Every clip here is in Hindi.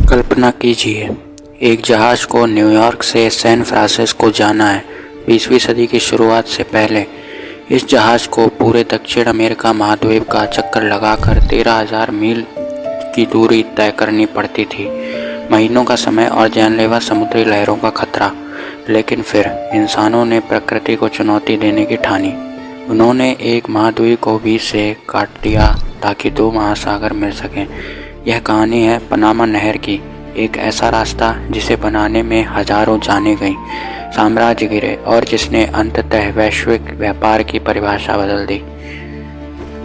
कल्पना कीजिए, एक जहाज को न्यूयॉर्क से सैन फ्रांसिस्को जाना है। 20वीं सदी की शुरुआत से पहले इस जहाज को पूरे दक्षिण अमेरिका महाद्वीप का चक्कर लगाकर 13,000 मील की दूरी तय करनी पड़ती थी। महीनों का समय और जानलेवा समुद्री लहरों का खतरा। लेकिन फिर इंसानों ने प्रकृति को चुनौती देने की ठानी। उन्होंने एक महाद्वीप को बीच से काट दिया ताकि दो महासागर मिल सकें। यह कहानी है पनामा नहर की, एक ऐसा रास्ता जिसे बनाने में हजारों जानें गईं, साम्राज्य गिरे और जिसने अंततः वैश्विक व्यापार की परिभाषा बदल दी।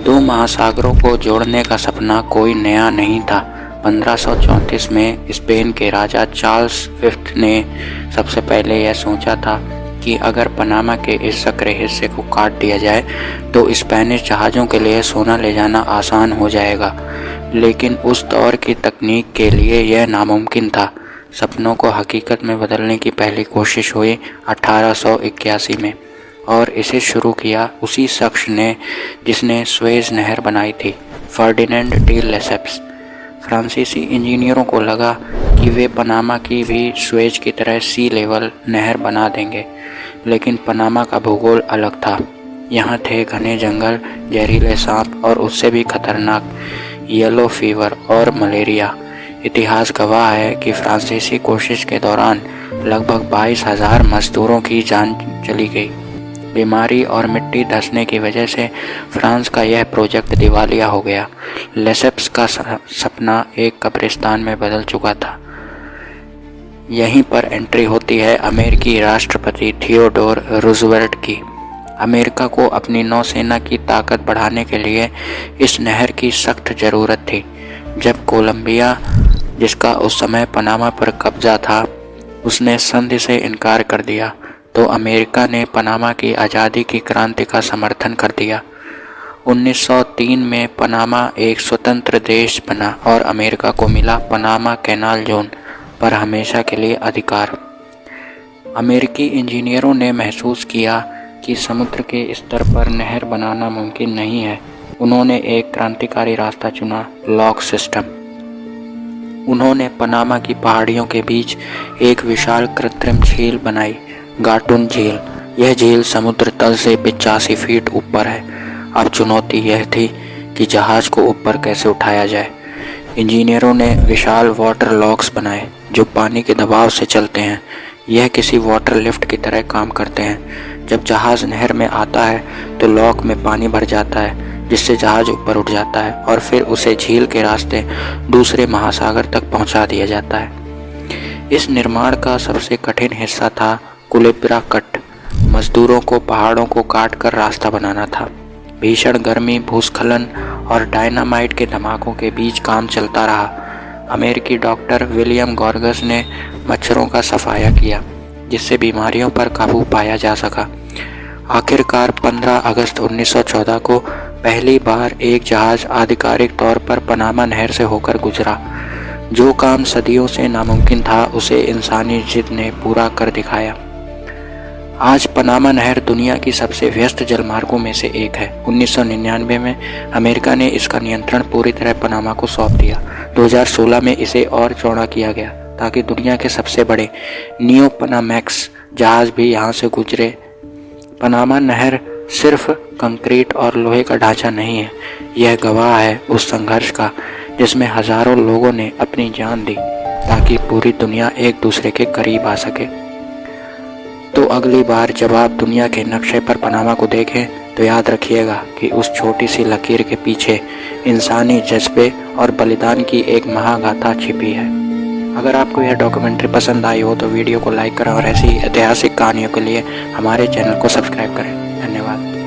दो महासागरों को जोड़ने का सपना कोई नया नहीं था। 1534 में स्पेन के राजा चार्ल्स फिफ्थ ने सबसे पहले यह सोचा था कि अगर पनामा के इस संकरे हिस्से को काट दिया जाए तो स्पेनिश जहाज़ों के लिए सोना ले जाना आसान हो जाएगा। लेकिन उस दौर की तकनीक के लिए यह नामुमकिन था। सपनों को हकीकत में बदलने की पहली कोशिश हुई 1881 में, और इसे शुरू किया उसी शख्स ने जिसने सुएज नहर बनाई थी, फर्डिनेंड डी लेसेप्स। फ्रांसीसी इंजीनियरों को लगा कि वे पनामा की भी सुएज की तरह सी लेवल नहर बना देंगे, लेकिन पनामा का भूगोल अलग था। यहाँ थे घने जंगल, जहरीले सांप और उससे भी खतरनाक येलो फीवर और मलेरिया। इतिहास गवाह है कि फ्रांसीसी कोशिश के दौरान लगभग 22,000 मजदूरों की जान चली गई। बीमारी और मिट्टी धंसने की वजह से फ्रांस का यह प्रोजेक्ट दिवालिया हो गया। लेसेप्स का सपना एक कब्रिस्तान में बदल चुका था। यहीं पर एंट्री होती है अमेरिकी राष्ट्रपति थियोडोर रूजवेल्ट की। अमेरिका को अपनी नौसेना की ताकत बढ़ाने के लिए इस नहर की सख्त ज़रूरत थी। जब कोलंबिया, जिसका उस समय पनामा पर कब्जा था, उसने संधि से इनकार कर दिया तो अमेरिका ने पनामा की आज़ादी की क्रांति का समर्थन कर दिया। 1903 में पनामा एक स्वतंत्र देश बना और अमेरिका को मिला पनामा कैनाल जोन पर हमेशा के लिए अधिकार। अमेरिकी इंजीनियरों ने महसूस किया कि समुद्र के स्तर पर नहर बनाना मुमकिन नहीं है। उन्होंने एक क्रांतिकारी रास्ता चुना, लॉक सिस्टम। उन्होंने पनामा की पहाड़ियों के बीच एक विशाल कृत्रिम झील बनाई, गाटुन झील। यह झील समुद्र तल से 85 फीट ऊपर है। अब चुनौती यह थी कि जहाज को ऊपर कैसे उठाया जाए। इंजीनियरों ने विशाल वाटर लॉक्स बनाए जो पानी के दबाव से चलते हैं। यह किसी वाटर लिफ्ट की तरह काम करते हैं। जब जहाज नहर में आता है तो लॉक में पानी भर जाता है, जिससे जहाज ऊपर उठ जाता है और फिर उसे झील के रास्ते दूसरे महासागर तक पहुंचा दिया जाता है। इस निर्माण का सबसे कठिन हिस्सा था कुलेब्रा कट। मजदूरों को पहाड़ों को काट कर रास्ता बनाना था। भीषण गर्मी, भूस्खलन और डायनामाइट के धमाकों के बीच काम चलता रहा। अमेरिकी डॉक्टर विलियम गॉर्गस ने मच्छरों का सफाया किया, जिससे बीमारियों पर काबू पाया जा सका। आखिरकार 15 अगस्त 1914 को पहली बार एक जहाज आधिकारिक तौर पर पनामा नहर से होकर गुजरा। जो काम सदियों से नामुमकिन था, उसे इंसानी जिद ने पूरा कर दिखाया। आज पनामा नहर दुनिया की सबसे व्यस्त जलमार्गों में से एक है। 1999 में अमेरिका ने इसका नियंत्रण पूरी तरह पनामा को सौंप दिया। 2016 में इसे और चौड़ा किया गया ताकि दुनिया के सबसे बड़े नियो पनामैक्स जहाज भी यहाँ से गुजरे। पनामा नहर सिर्फ कंक्रीट और लोहे का ढांचा नहीं है, यह गवाह है उस संघर्ष का जिसमें हजारों लोगों ने अपनी जान दी ताकि पूरी दुनिया एक दूसरे के करीब आ सके। तो अगली बार जब आप दुनिया के नक्शे पर पनामा को देखें तो याद रखिएगा कि उस छोटी सी लकीर के पीछे इंसानी जज्बे और बलिदान की एक महागाथा छिपी है। अगर आपको यह डॉक्यूमेंट्री पसंद आई हो तो वीडियो को लाइक करें और ऐसी ऐतिहासिक कहानियों के लिए हमारे चैनल को सब्सक्राइब करें। धन्यवाद।